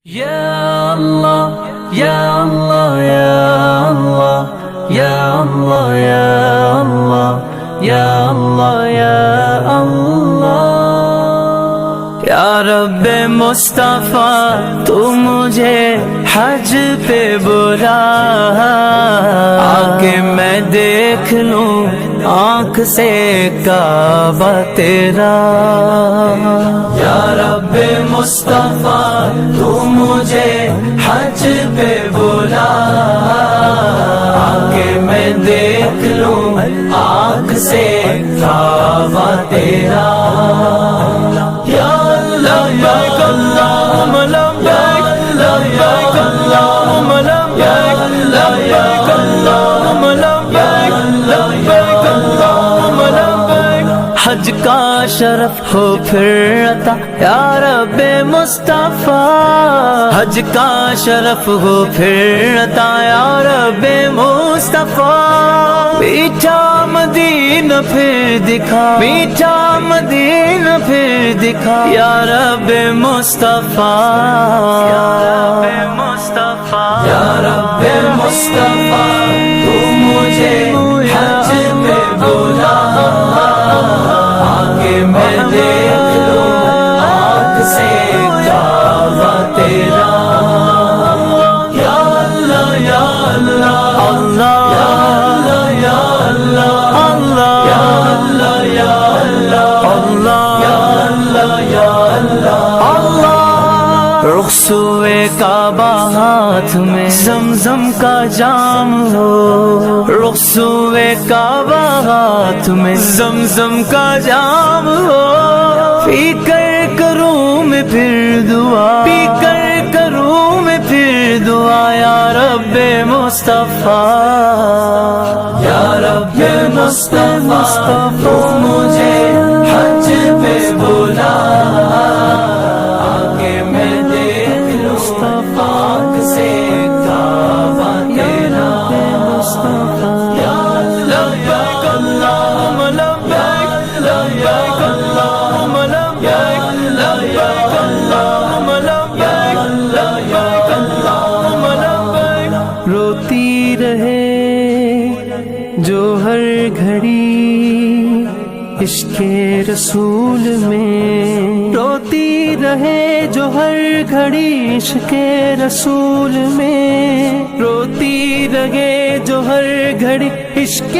Ya Allah, Ya Allah, Ya Allah, Ya Allah, Ya Allah, Ya Allah, Ya Allah. Ya Rabbe Mustafa tu mujhe حج پہ بلا آکے میں دیکھ لوں آنکھ سے کعبہ تیرا. یا رب مصطفیٰ تو مجھے حج پہ بلا آکے میں دیکھ لوں آنکھ سے کعبہ تیرا. یا اللہ لبیک اللہم لبیک لبیک اللہم لبیک لبیک اللہم لبیک لبیک اللہم لبیک. حج کا شرف ہو پھر عطا یا رب مصطفیٰ, حج کا شرف ہو پھر عطا یا رب مصطفیٰ. میٹھا مدینہ پھر دکھا, میٹھا مدینہ پھر دکھا یا رب مصطفیٰ. یا رب مصطفیٰ, یا رب مصطفیٰ تو مجھے حج پہ بلا آگے میں دیکھ لوں آنکھ سے کعبہ تیرا. یا اللہ یا اللہ اللہ یا اللہ اللہ یا اللہ یا اللہ اللہ یا اللہ اللہ. رخسوئے کعبہ ہاتھ میں زمزم کا جام ہو, رخسوئے کعبہ ہاتھ میں زمزم کا جام ہو. پی کر کروں میں پھر دعا, پی کر کروں میں پھر دعا یا رب مصطفیٰ. یا رب مصطفیٰ تو مجھے حج پہ بلا آگے میں دیکھ لوں آنکھ سے کعبہ تیرا. یا لبیک اللہم لبیک لبیک اللہم لبیک لبیک اللہم لبیک لبیک اللہم لبیک. روتی رہے جو ہر گھڑی عشق رسول میں, روتی رہے جو ہر گھڑی عشق رسول میں, روتی رہے جو ہر گھڑی عشق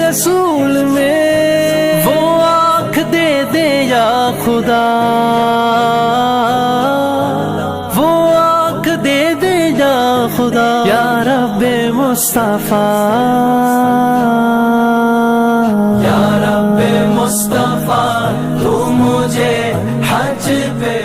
رسول میں. وہ آنکھ دے دے یا خدا, وہ آنکھ دے دے یا خدا یا رب مصطفیٰ. یا رب مصطفیٰ تو مجھے حج پہ